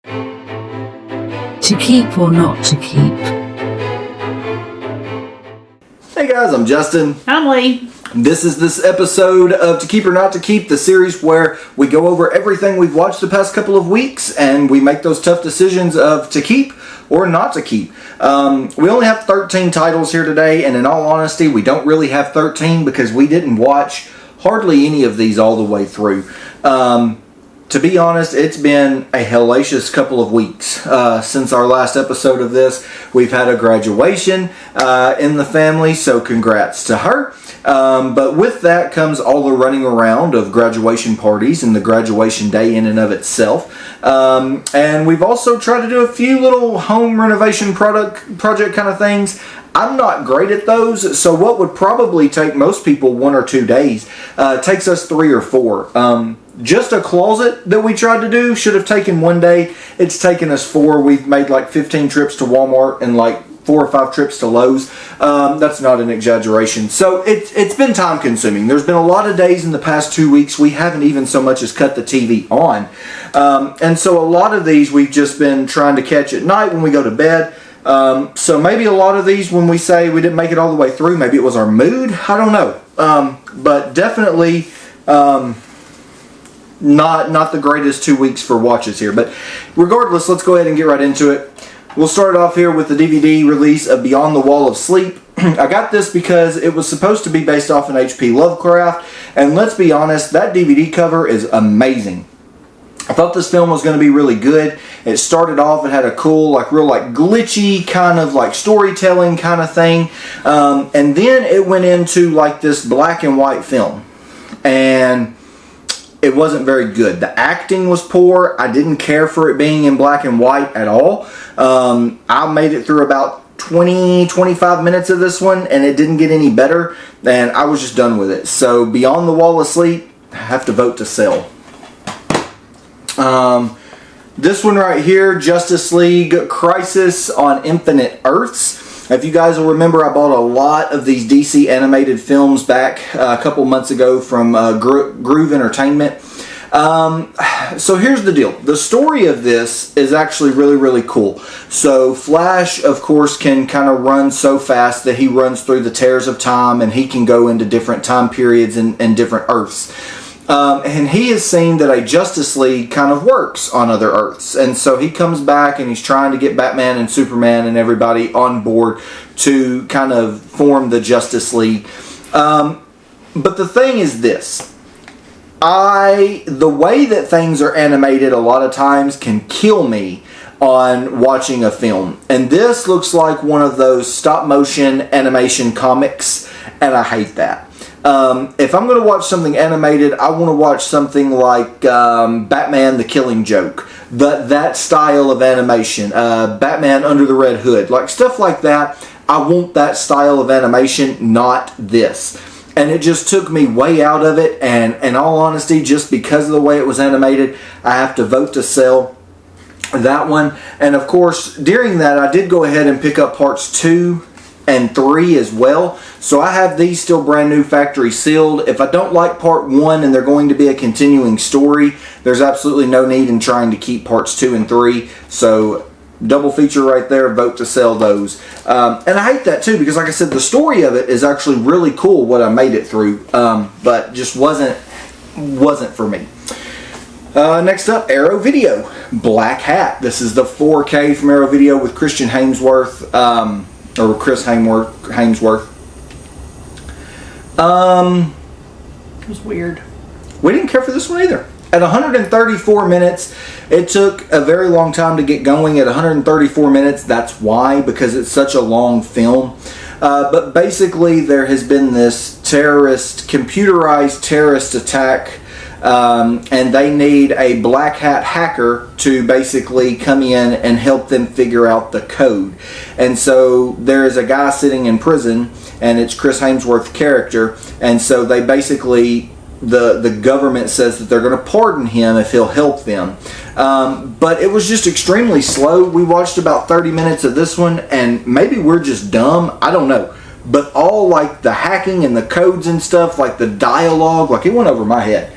To keep or not to keep? Hey guys, I'm Justin. I'm Leigh. This is this episode of To Keep or Not to Keep, the series where we go over everything we've watched the past couple of weeks and we make those tough decisions of to keep or not to keep. We only have 13 titles here today, and in all honesty, we don't really have 13 because we didn't watch hardly any of these all the way through. To be honest, it's been a hellacious couple of weeks since our last episode of this. We've had a graduation in the family, so congrats to her. But with that comes all the running around of graduation parties and the graduation day in and of itself. And we've also tried to do a few little home renovation project kind of things. I'm not great at those, so what would probably take most people 1 or 2 days takes us 3 or 4. Just a closet that we tried to do should have taken 1 day. It's taken us 4. We've made like 15 trips to Walmart and like 4 or 5 trips to Lowe's. That's not an exaggeration. So it's been time consuming. There's been a lot of days in the past 2 weeks we haven't even so much as cut the TV on. And so a lot of these we've just been trying to catch at night when we go to bed. So maybe a lot of these, when we say we didn't make it all the way through, maybe it was our mood. I don't know. But definitely not the greatest 2 weeks for watches here. But regardless, let's go ahead and get right into it. We'll start off here with the DVD release of Beyond the Wall of Sleep. I got this because it was supposed to be based off an H.P. Lovecraft, and let's be honest, that DVD cover is amazing. I thought this film was going to be really good. It started off, it had a cool, real glitchy kind of storytelling kind of thing, and then it went into this black and white film, and it wasn't very good. The acting was poor. I didn't care for it being in black and white at all. I made it through about 20-25 minutes of this one, and it didn't get any better, and I was just done with it. So Beyond the Wall of Sleep, I have to vote to sell. This one right here, Justice League Crisis on Infinite Earths. If you guys will remember, I bought a lot of these DC animated films back a couple months ago from Groove Entertainment. So here's the deal. The story of this is actually really, really cool. So Flash, of course, can kind of run so fast that he runs through the tears of time, and he can go into different time periods and different Earths. And he has seen that a Justice League kind of works on other Earths. And so he comes back and he's trying to get Batman and Superman and everybody on board to kind of form the Justice League. But the thing is this. The way that things are animated a lot of times can kill me on watching a film. And this looks like one of those stop motion animation comics, and I hate that. If I'm going to watch something animated, I want to watch something like Batman the Killing Joke. That style of animation. Batman Under the Red Hood. Stuff like that. I want that style of animation, not this. And it just took me way out of it. And in all honesty, just because of the way it was animated, I have to vote to sell that one. And of course, during that, I did go ahead and pick up parts 2 and 3 as well. So I have these still brand new factory sealed. If I don't like part 1 and they're going to be a continuing story, there's absolutely no need in trying to keep parts 2 and 3. So double feature right there, vote to sell those. And I hate that too, because like I said, the story of it is actually really cool what I made it through, but just wasn't for me. Next up, Arrow Video, Black Hat. This is the 4K from Arrow Video with Christian Hemsworth, or Chris Hemsworth. It was weird. We didn't care for this one either. At 134 minutes, it took a very long time to get going. At 134 minutes, that's why, because it's such a long film. But basically, there has been this computerized terrorist attack, and they need a black hat hacker to basically come in and help them figure out the code. And so there is a guy sitting in prison, and it's Chris Hemsworth's character, and so they basically, the government says that they're going to pardon him if he'll help them. But it was just extremely slow. We watched about 30 minutes of this one, and maybe we're just dumb, I don't know. But all the hacking and the codes and stuff, the dialogue, it went over my head.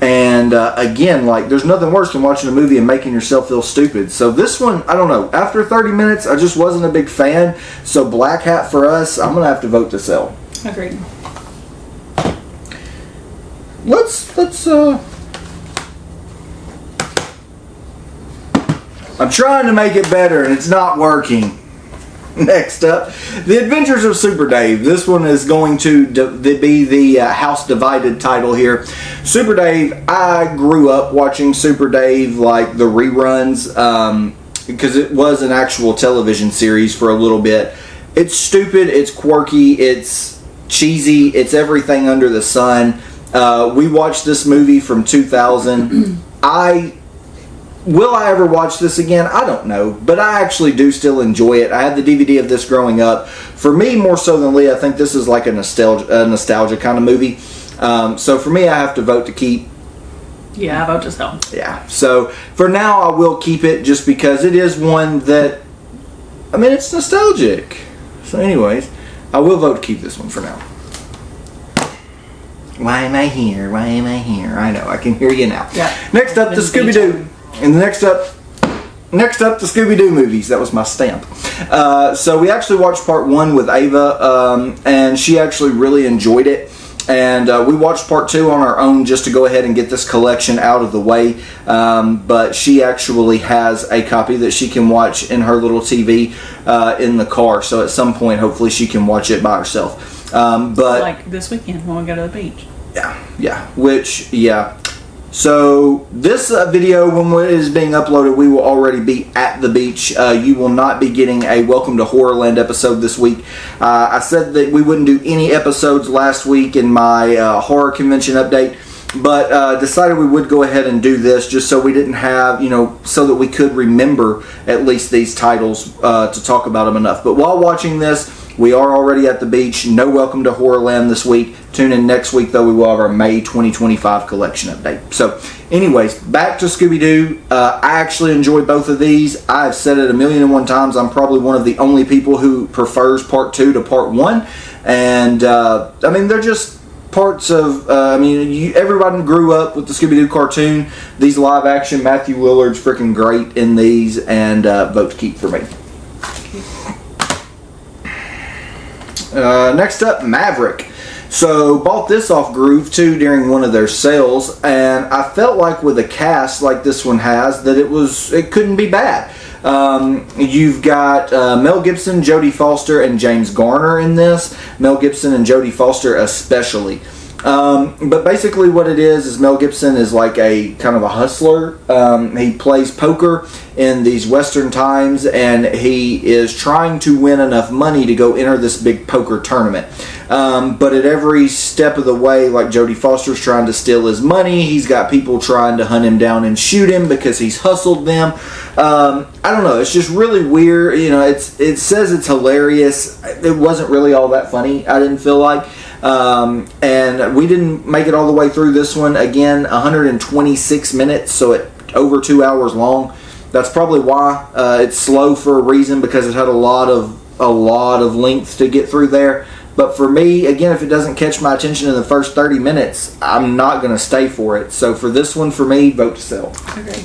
And again, like, there's nothing worse than watching a movie and making yourself feel stupid. So this one, I don't know. After 30 minutes, I just wasn't a big fan. So Black Hat for us, I'm going to have to vote to sell. Agreed. I'm trying to make it better and it's not working. Next up, The Adventures of Super Dave. This one is going to be the House Divided title here. Super Dave, I grew up watching Super Dave, like the reruns, because it was an actual television series for a little bit. It's stupid, it's quirky, it's cheesy, it's everything under the sun. We watched this movie from 2000. Will I ever watch this again? I don't know, but I actually do still enjoy it. I had the DVD of this growing up. For me, more so than Leigh, I think this is like a nostalgia kind of movie. So for me, I have to vote to keep. Yeah, I vote to sell. Yeah, so for now, I will keep it just because it is one that, I mean, it's nostalgic. So anyways, I will vote to keep this one for now. Why am I here? Why am I here? I know, I can hear you now. Yeah. Next up, the Scooby-Doo. And next up, the Scooby-Doo movies. That was my stamp. So we actually watched part 1 with Ava, and she actually really enjoyed it. And we watched part 2 on our own just to go ahead and get this collection out of the way. But she actually has a copy that she can watch in her little TV in the car. So at some point, hopefully, she can watch it by herself. But like this weekend when we go to the beach. Yeah. So this video, when it is being uploaded, we will already be at the beach. You will not be getting a Welcome to Horrorland episode this week. I said that we wouldn't do any episodes last week in my horror convention update, but decided we would go ahead and do this just so we didn't have, so that we could remember at least these titles to talk about them enough. But while watching this, we are already at the beach. No Welcome to Horrorland this week. Tune in next week, though. We will have our May 2025 collection update. So, anyways, back to Scooby-Doo. I actually enjoy both of these. I've said it 1,000,001 times. I'm probably one of the only people who prefers part 2 to part 1. And, I mean, they're just parts of, everybody grew up with the Scooby-Doo cartoon. These live action, Matthew Willard's freaking great in these. And vote to keep for me. Next up, Maverick. So bought this off Groove too during one of their sales, and I felt like with a cast like this one has that it couldn't be bad. You've got Mel Gibson, Jodie Foster, and James Garner in this. Mel Gibson and Jodie Foster especially. But basically what it is Mel Gibson is like a kind of a hustler. He plays poker in these Western times, and he is trying to win enough money to go enter this big poker tournament. But at every step of the way, like Jodie Foster's trying to steal his money, he's got people trying to hunt him down and shoot him because he's hustled them. I don't know, it's just really weird. It says it's hilarious. It wasn't really all that funny, I didn't feel like. And we didn't make it all the way through this one. Again, 126 minutes, so it over 2 hours long. That's probably why it's slow for a reason, because it had a lot of length to get through there. But for me, again, if it doesn't catch my attention in the first 30 minutes, I'm not going to stay for it. So for this one, for me, vote to sell. Okay.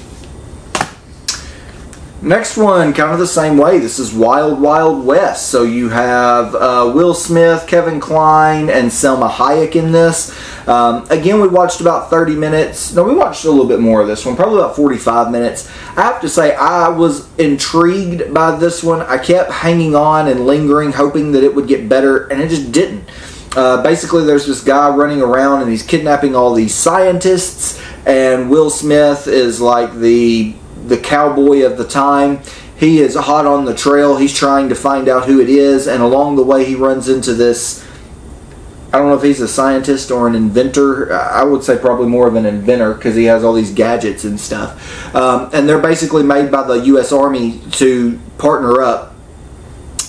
Next one, kind of the same way. This is Wild Wild West. So you have Will Smith, Kevin Kline, and Selma Hayek in this. Again, we watched about 30 minutes. No, we watched a little bit more of this one, probably about 45 minutes. I have to say, I was intrigued by this one. I kept hanging on and lingering, hoping that it would get better, and it just didn't. Basically, there's this guy running around, and he's kidnapping all these scientists, and Will Smith is like the cowboy of the time. He is hot on the trail. He's trying to find out who it is, and along the way he runs into this, I don't know if he's a scientist or an inventor. I would say probably more of an inventor, because he has all these gadgets and stuff. And they're basically made by the U.S. Army to partner up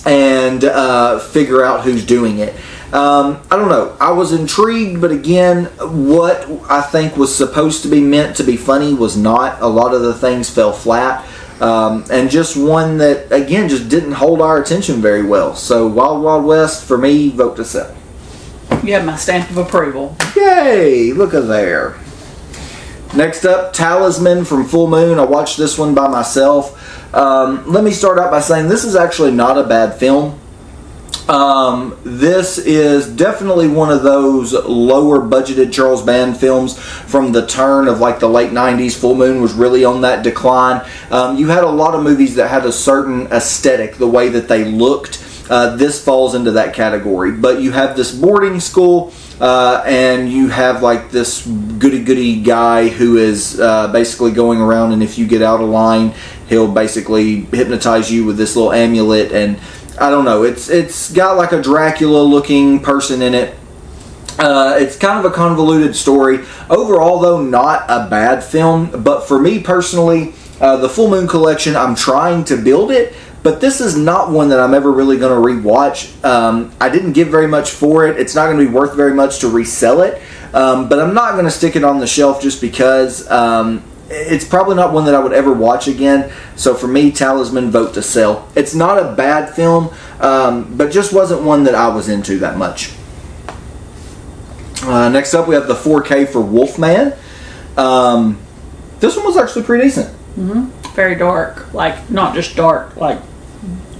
and figure out who's doing it. I don't know. I was intrigued, but again, what I think was supposed to be meant to be funny was not. A lot of the things fell flat. And just one that, again, just didn't hold our attention very well. So Wild Wild West, for me, vote to sell. You have my stamp of approval. Yay! Look at there. Next up, Talisman from Full Moon. I watched this one by myself. Let me start out by saying this is actually not a bad film. This is definitely one of those lower budgeted Charles Band films from the turn of like the late 90s. Full Moon was really on that decline. You had a lot of movies that had a certain aesthetic, the way that they looked. This falls into that category. But you have this boarding school, and you have like this goody-goody guy who is basically going around, and if you get out of line, he'll basically hypnotize you with this little amulet. And I don't know, it's got like a Dracula looking person in it. It's kind of a convoluted story. Overall though, not a bad film, but for me personally, the Full Moon collection, I'm trying to build it, but this is not one that I'm ever really going to rewatch. I didn't give very much for it. It's not going to be worth very much to resell it, but I'm not going to stick it on the shelf just because it's probably not one that I would ever watch again. So for me, Talisman, vote to sell. It's not a bad film, but just wasn't one that I was into that much. Next up, we have the 4K for Wolfman. This one was actually pretty decent. Very dark. Like, not just dark, like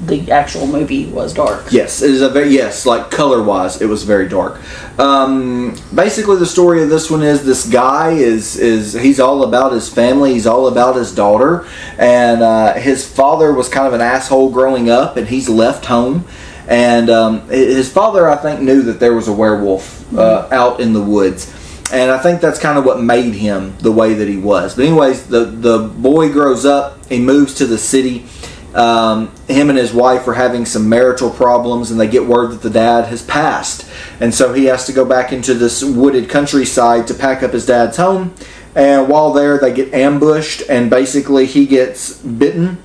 the actual movie was dark. Yes, it is a very, like color wise, it was very dark. Basically, the story of this one is this guy is he's all about his family, he's all about his daughter, and his father was kind of an asshole growing up, and he's left home. And his father, I think, knew that there was a werewolf out in the woods. And I think that's kind of what made him the way that he was. But anyways, the boy grows up, he moves to the city. Him and his wife are having some marital problems, and they get word that the dad has passed. And so he has to go back into this wooded countryside to pack up his dad's home. And while there, they get ambushed, and basically he gets bitten.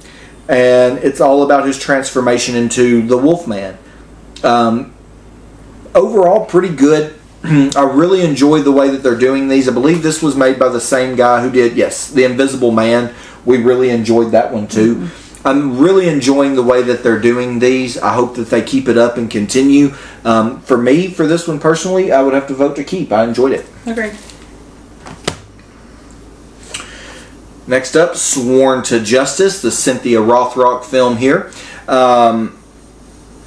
And it's all about his transformation into the Wolfman. Overall, pretty good. I really enjoy the way that they're doing these. I believe this was made by the same guy who did, The Invisible Man. We really enjoyed that one too. I'm really enjoying the way that they're doing these. I hope that they keep it up and continue. For me, for this one personally, I would have to vote to keep. I enjoyed it. Agreed. Next up, Sworn to Justice, the Cynthia Rothrock film here.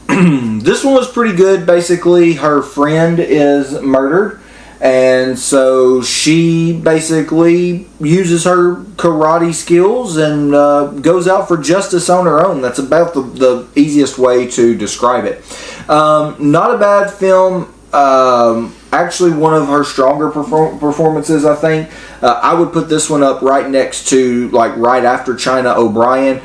This one was pretty good. Basically, her friend is murdered, and so she basically uses her karate skills and goes out for justice on her own. That's about the easiest way to describe it. Not a bad film. Actually, one of her stronger performances, I think. I would put this one up right next to, like, right after China O'Brien.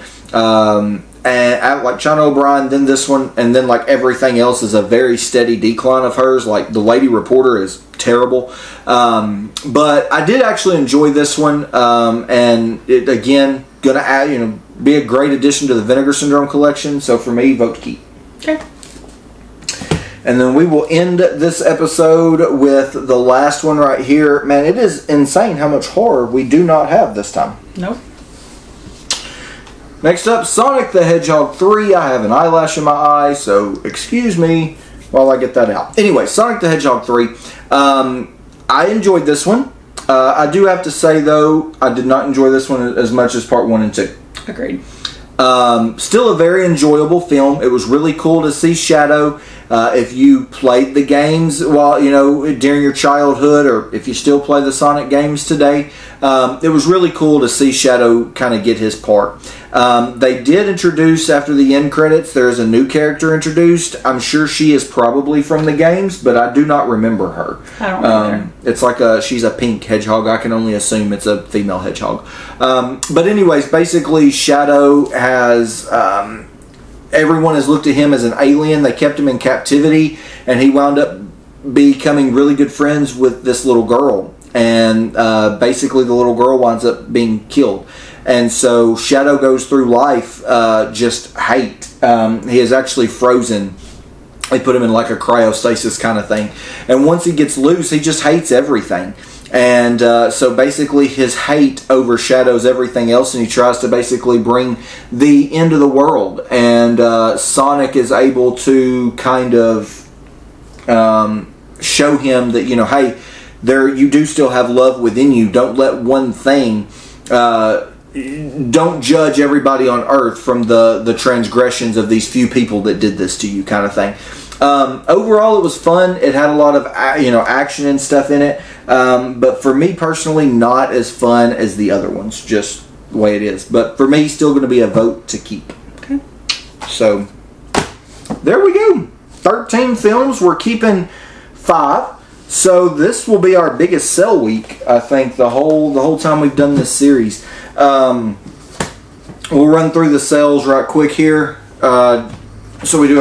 And like China O'Brien, then this one, and then like everything else is a very steady decline of hers. Like The Lady Reporter is terrible, but I did actually enjoy this one, and it again gonna add, be a great addition to the Vinegar Syndrome collection. So for me, vote to keep. Okay. And then we will end this episode with the last one right here. Man, it is insane how much horror we do not have this time. Nope. Next up, Sonic the Hedgehog 3. I have an eyelash in my eye, so excuse me while I get that out. Anyway, Sonic the Hedgehog 3. I enjoyed this one. I do have to say, though, I did not enjoy this one as much as part 1 and 2. Agreed. Still a very enjoyable film. It was really cool to see Shadow. If you played the games while during your childhood, or if you still play the Sonic games today, it was really cool to see Shadow kind of get his part. They did introduce, after the end credits, there's a new character introduced. I'm sure she is probably from the games, but I do not remember her. I don't remember. It's like she's a pink hedgehog. I can only assume it's a female hedgehog. But anyways, basically Shadow has... everyone has looked at him as an alien. They kept him in captivity, and he wound up becoming really good friends with this little girl. And basically the little girl winds up being killed. And so Shadow goes through life just hate. He is actually frozen. They put him in like a cryostasis kind of thing. And once he gets loose, he just hates everything. And so basically his hate overshadows everything else, and he tries to basically bring the end of the world. And Sonic is able to kind of show him that, hey, you do still have love within you. Don't let one thing, don't judge everybody on earth from the transgressions of these few people that did this to you, kind of thing. Overall, it was fun. It had a lot of action and stuff in it, but for me personally, not as fun as the other ones. Just the way it is. But for me, still going to be a vote to keep. Okay. So there we go. 13 films. We're keeping 5. So this will be our biggest sell week, I think, the whole time we've done this series. We'll run through the sales right quick here. So we do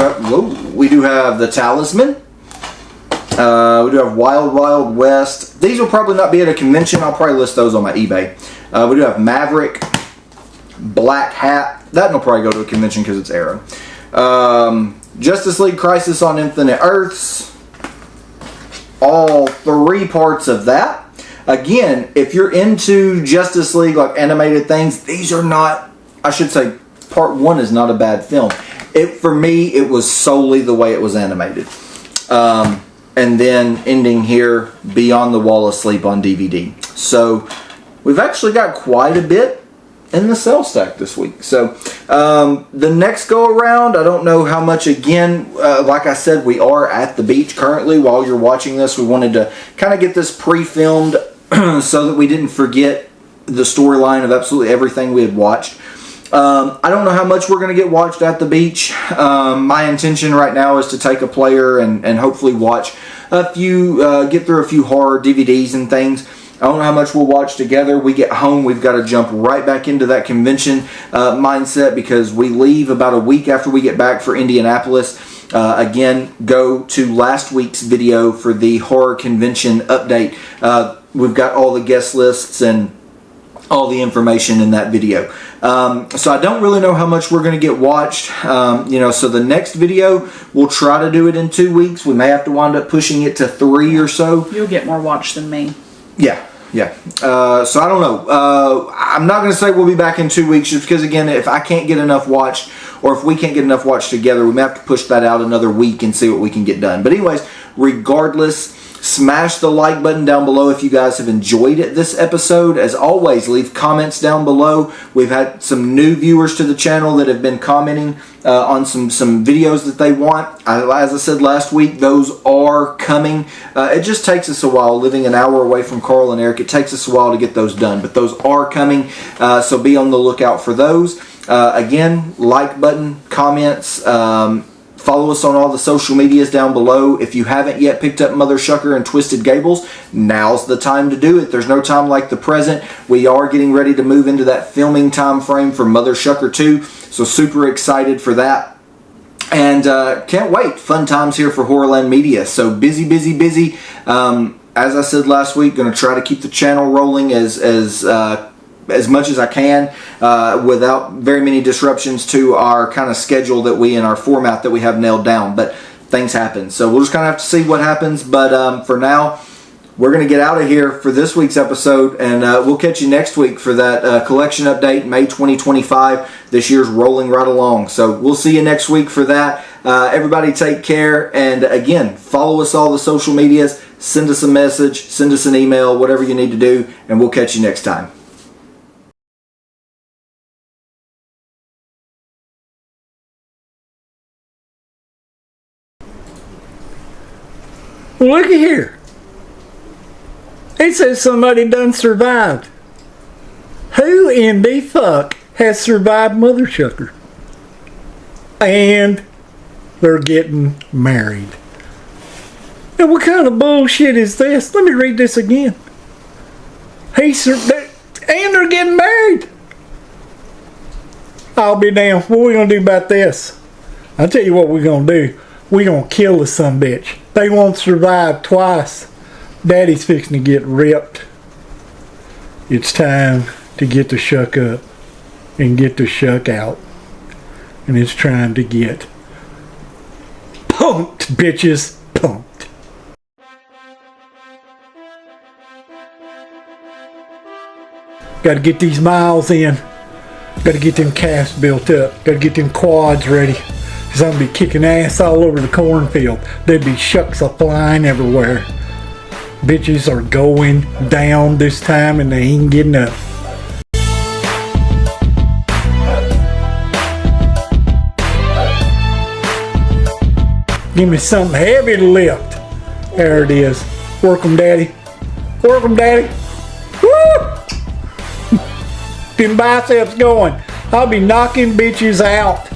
have The Talisman. We do have Wild Wild West. These will probably not be at a convention. I'll probably list those on my eBay. We do have Maverick, Black Hat. That will probably go to a convention because it's Arrow. Justice League Crisis on Infinite Earths. All 3 parts of that. Again, if you're into Justice League, like animated things, these are not, I should say, part 1 is not a bad film. For me, it was solely the way it was animated. And then ending here, Beyond the Wall of Sleep on DVD. So we've actually got quite a bit in the sale stack this week. So the next go around, I don't know how much. Again, like I said, we are at the beach currently while you're watching this. We wanted to kind of get this pre-filmed so that we didn't forget the storyline of absolutely everything we had watched. I don't know how much we're going to get watched at the beach. My intention right now is to take a player and hopefully watch a few, get through a few horror DVDs and things. I don't know how much we'll watch together. We get home, we've got to jump right back into that convention mindset because we leave about a week after we get back for Indianapolis. Again, go to last week's video for the horror convention update. We've got all the guest lists and all the information in that video. So I don't really know how much we're going to get watched. So the next video, we'll try to do it in 2 weeks. We may have to wind up pushing it to 3 or so. You'll get more watch than me. Yeah. So I don't know. I'm not going to say we'll be back in 2 weeks just because, again, if I can't get enough watched or if we can't get enough watched together, we may have to push that out another week and see what we can get done. But anyways, regardless, smash the like button down below if you guys have enjoyed this episode. As always, leave comments down below. We've had some new viewers to the channel that have been commenting on some videos that they want. As I said last week, those are coming. It just takes us a while. Living an hour away from Carl and Eric, it takes us a while to get those done. But those are coming, so be on the lookout for those. Again, like button, comments, follow us on all the social medias down below. If you haven't yet picked up Mothershucker and Twisted Gables, now's the time to do it. There's no time like the present. We are getting ready to move into that filming time frame for Mothershucker 2, so super excited for that. And can't wait. Fun times here for Horrorland Media. So busy. As I said last week, going to try to keep the channel rolling as much as I can without very many disruptions to our kind of schedule that we in our format that we have nailed down. But things happen, so we'll just kind of have to see what happens. But for now, we're going to get out of here for this week's episode, and we'll catch you next week for that collection update, May 2025. This year's rolling right along, so we'll see you next week for that. Everybody take care, and again, follow us all the social medias, send us a message, send us an email, whatever you need to do, and we'll catch you next time. Well, looky here. It says somebody done survived. Who in the fuck has survived Mothershucker? And they're getting married. Now, what kind of bullshit is this? Let me read this again. And they're getting married. I'll be damned. What are we going to do about this? I'll tell you what we're going to do. We're going to kill the sumbitch. They won't survive twice. Daddy's fixing to get ripped. It's time to get the shuck up and get the shuck out. And it's trying to get punked, bitches. Punked. Got to get these miles in. Got to get them calves built up. Got to get them quads ready. Because I'm going to be kicking ass all over the cornfield. There'd be shucks a flying everywhere. Bitches are going down this time and they ain't getting up. Give me something heavy to lift. There it is. Work 'em, daddy. Work 'em, daddy. Woo! Them biceps going. I'll be knocking bitches out.